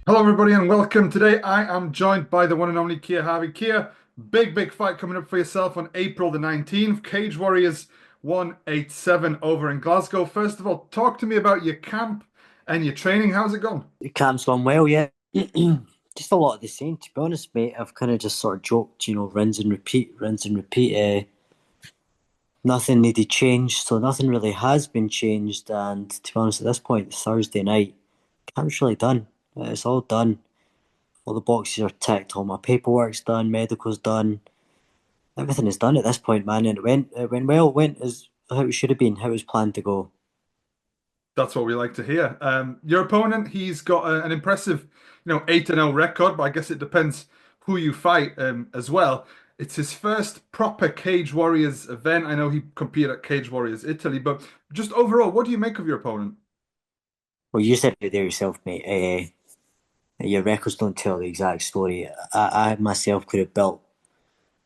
Hello, everybody, and welcome. Today, I am joined by the one and only Keir Harvie. Keir, big fight coming up for yourself on April the 19th. Cage Warriors 187 over in Glasgow. First of all, talk to me about your camp and your training. How's it going? The camp's gone well, yeah. Just a lot of the same, to be honest, mate. I've kind of just sort of joked, rinse and repeat, rinse and repeat. Nothing needed changed, so nothing really has been changed. And to be honest, at this point, Thursday night, camp's really done. It's all done. All the boxes are ticked. All my paperwork's done. Medical's done. Everything is done at this point, man. And it went well. It went as how it should have been. How it was planned to go. That's what we like to hear. Your opponent, he's got an impressive, 8-0 record, but I guess it depends who you fight as well. It's his first proper Cage Warriors event. I know he competed at Cage Warriors Italy, but just overall, what do you make of your opponent? Well, you said it there yourself, mate. Your records don't tell the exact story. I myself could have built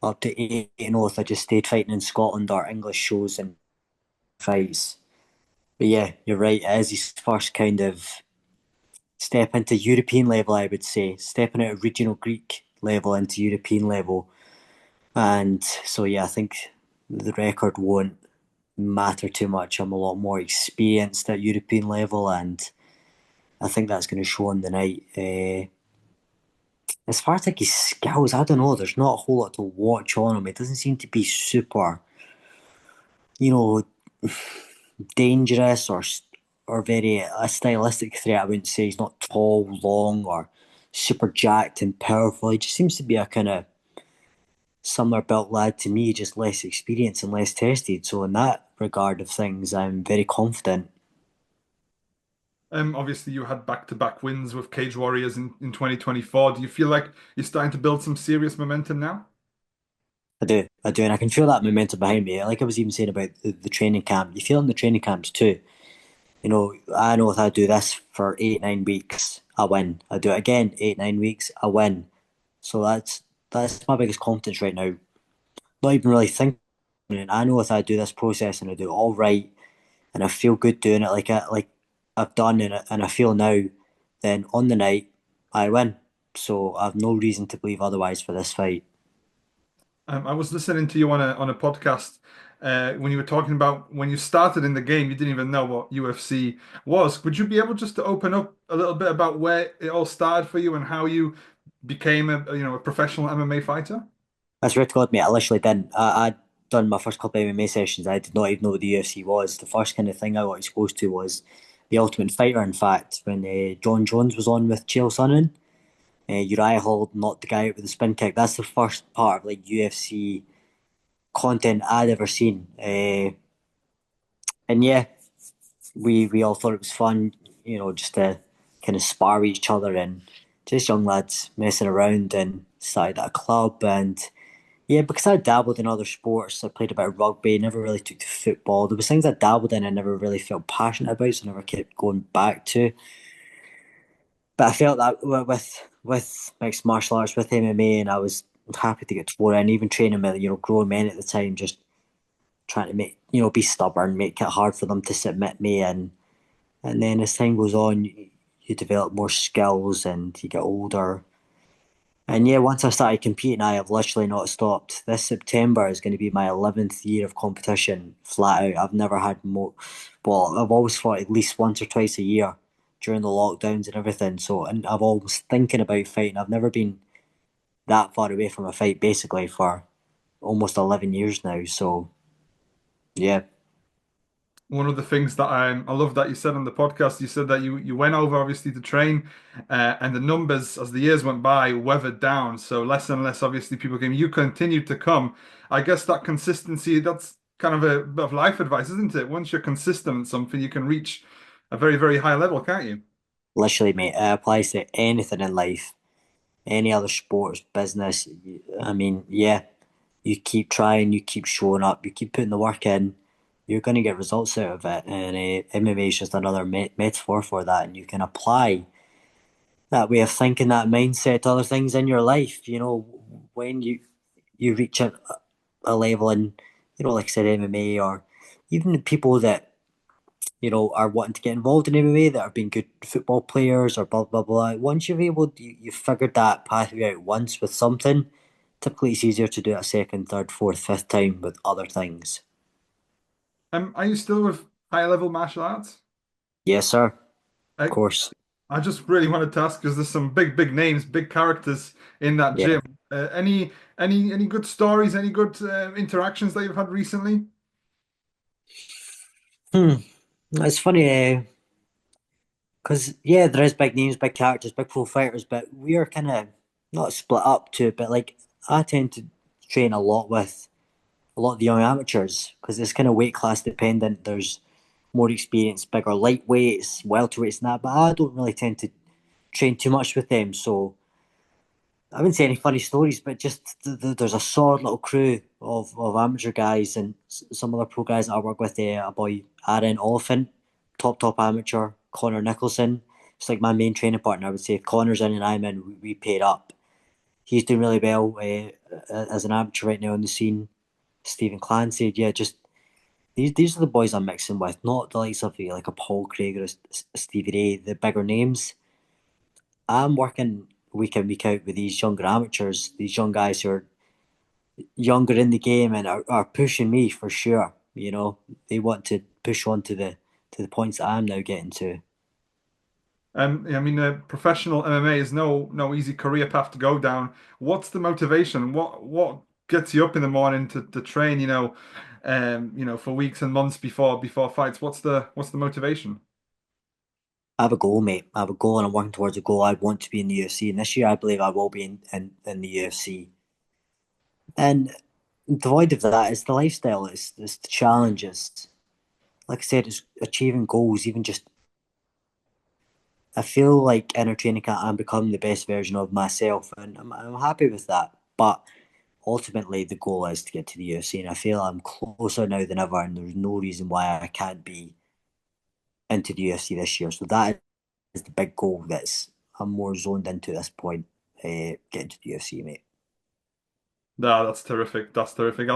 up to 8-0 if I just stayed fighting in Scotland or English shows and fights. But yeah, you're right. It is his first kind of step into European level, I would say. Stepping out of regional Greek level into European level. And so, yeah, I think the record won't matter too much. I'm a lot more experienced at European level, and I think that's going to show on the night. As far as like his skills, I don't know. There's not a whole lot to watch on him. It doesn't seem to be super, you know, dangerous or very a stylistic threat. I wouldn't say he's not tall, long, or super jacked and powerful. He just seems to be a kind of similar built lad to me, just less experienced and less tested. So in that regard of things, I'm very confident. Obviously, you had back-to-back wins with Cage Warriors in 2024. Do you feel like you're starting to build some serious momentum now? I do, and I can feel that momentum behind me. Like I was even saying about the training camp, you feel it in the training camps too. I know if I do this for 8, 9 weeks, I win. I do it again, 8, 9 weeks, I win. So that's my biggest confidence right now. Not even really thinking. I know if I do this process and I do it all right, and I feel good doing it like I've done, and I feel now, then on the night I win. So I've no reason to believe otherwise for this fight. I was listening to you on a podcast when you were talking about when you started in the game, you didn't even know what UFC was. Would you be able just to open up a little bit about where it all started for you and how you became a professional MMA fighter? I swear to God, mate, I literally didn't. I'd done my first couple of MMA sessions. I did not even know what the UFC was. The first kind of thing I got exposed to was the Ultimate Fighter. In fact, when John Jones was on with Chael Sonnen, Uriah Hall knocked the guy out with a spin kick. That's the first part of like UFC content I'd ever seen. And yeah, we all thought it was fun, just to kind of spar with each other and just young lads messing around and started at a club. And yeah, because I dabbled in other sports, I played a bit of rugby, never really took to football. There was things I dabbled in I never really felt passionate about, so I never kept going back to. But I felt that with mixed martial arts, with MMA, and I was happy to get toward it, and even training with grown men at the time, just trying to make be stubborn, make it hard for them to submit me, and then as time goes on, you develop more skills and you get older. And yeah, once I started competing, I have literally not stopped. This September is going to be my 11th year of competition, flat out. I've never had more. Well, I've always fought at least once or twice a year during the lockdowns and everything. So, and I've always thinking about fighting. I've never been that far away from a fight, basically, for almost 11 years now. So, yeah. One of the things that I love that you said on the podcast, you said that you went over obviously to train, and the numbers as the years went by weathered down. So less and less obviously people came. You continued to come. I guess that consistency, that's kind of a bit of life advice, isn't it? Once you're consistent at something, you can reach a very high level, can't you? Literally, mate, it applies to anything in life, any other sports, business. I mean, yeah, you keep trying, you keep showing up, you keep putting the work in, you're going to get results out of it. And MMA is just another metaphor for that. And you can apply that way of thinking, that mindset to other things in your life. When you reach a level in, like I said, MMA, or even the people that are wanting to get involved in MMA that are being good football players or blah blah blah. Once you've figured that pathway out once with something, typically it's easier to do it a second, third, fourth, fifth time with other things. Are you still with higher level martial arts? Yes, sir. Of I, course. I just really wanted to ask because there's some big names, big characters in that Yeah. gym. Any good stories, any good interactions that you've had recently? Hmm. It's funny, because yeah, there is big names, big characters, big pro fighters, but we are kind of not split up to it. But like, I tend to train a lot with a lot of the young amateurs because it's kind of weight class dependent. There's more experience, bigger lightweights, welterweights, and that. But I don't really tend to train too much with them, so I wouldn't say any funny stories, but just there's a solid little crew of amateur guys and some other pro guys that I work with. A boy Aaron Oliphant, top amateur. Connor Nicholson, it's like my main training partner. I would say if Connor's in and I'm in, we pair up. He's doing really well as an amateur right now on the scene. Stephen Clancy, yeah, just these are the boys I'm mixing with, not the likes of like a Paul Craig or a Stevie Ray, the bigger names. I'm working week in, week out with these younger amateurs, these young guys who are younger in the game and are pushing me for sure. They want to push on to the points that I'm now getting to. I mean, professional MMA is no easy career path to go down. What's the motivation? What gets you up in the morning to train? For weeks and months before fights. What's the motivation? I have a goal, mate. I have a goal and I'm working towards a goal. I want to be in the UFC. And this year I believe I will be in the UFC. And devoid of that, it's the lifestyle, it's the challenges. Like I said, it's achieving goals, even just I feel like in a training camp, I'm becoming the best version of myself, and I'm happy with that. But ultimately, the goal is to get to the UFC, and I feel I'm closer now than ever, and there's no reason why I can't be into the UFC this year. So that is the big goal that's I'm more zoned into at this point, getting to the UFC, mate. No, that's terrific. That's terrific. I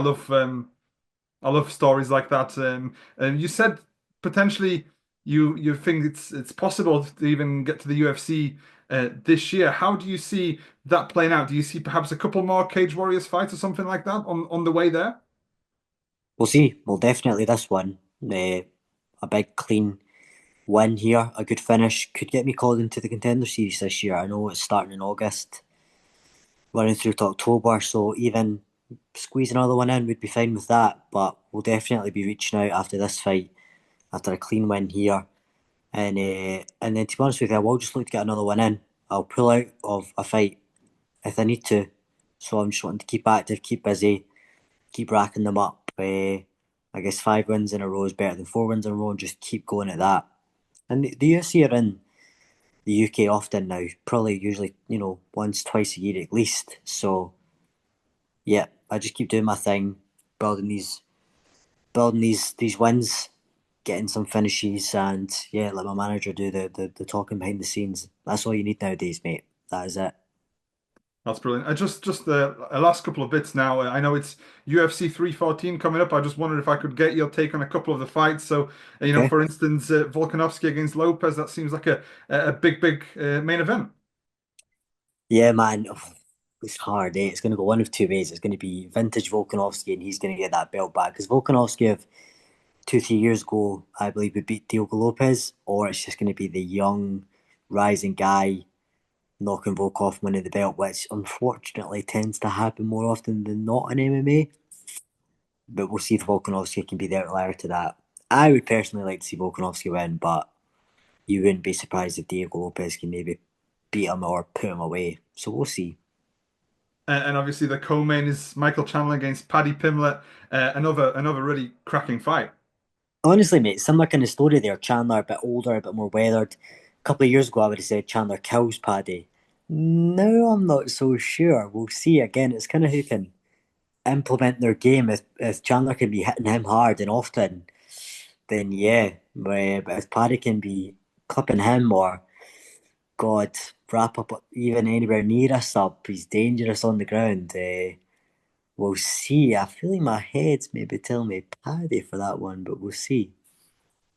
love stories like that. And you said potentially you think it's possible to even get to the UFC this year. How do you see that playing out? Do you see perhaps a couple more Cage Warriors fights or something like that on the way there? We'll see. Well, definitely this one, a big clean win here, a good finish could get me called into the contender series this year. I know it's starting in August, running through to October, so even squeeze another one in would be fine with that. But we'll definitely be reaching out after this fight, after a clean win here, and then to be honest with you, I will just look to get another one in. I'll pull out of a fight if I need to. So I'm just wanting to keep active, keep busy, keep racking them up. I guess 5 wins in a row is better than 4 wins in a row, and just keep going at that. And the UFC are in the UK often now, probably usually once, twice a year at least. So yeah, I just keep doing my thing, building these wins, getting some finishes, and yeah, let my manager do the talking behind the scenes. That's all you need nowadays, mate. That is it. That's brilliant. Just the last couple of bits now. I know it's UFC 314 coming up. I just wondered if I could get your take on a couple of the fights. So, Okay. for instance, Volkanovski against Lopez. That seems like a big main event. Yeah, man. It's hard, eh? It's going to go one of two ways. It's going to be vintage Volkanovski, and he's going to get that belt back. Because Volkanovski, of 2, 3 years ago, I believe, would beat Diogo Lopez, or it's just going to be the young, rising guy knocking Volkov winning the belt, which unfortunately tends to happen more often than not in MMA. But we'll see if Volkanovski can be the outlier to that. I would personally like to see Volkanovski win, but you wouldn't be surprised if Diego Lopez can maybe beat him or put him away. So we'll see. And obviously the co-main is Michael Chandler against Paddy Pimblett. Another really cracking fight. Honestly, mate, similar kind of story there. Chandler a bit older, a bit more weathered. A couple of years ago, I would have said Chandler kills Paddy. Now I'm not so sure. We'll see. Again, it's kind of who can implement their game. If Chandler can be hitting him hard and often, then yeah. But if Paddy can be clipping him or, God, wrap up even anywhere near a sub, he's dangerous on the ground. We'll see. I feel like my head's maybe telling me Paddy for that one, but we'll see.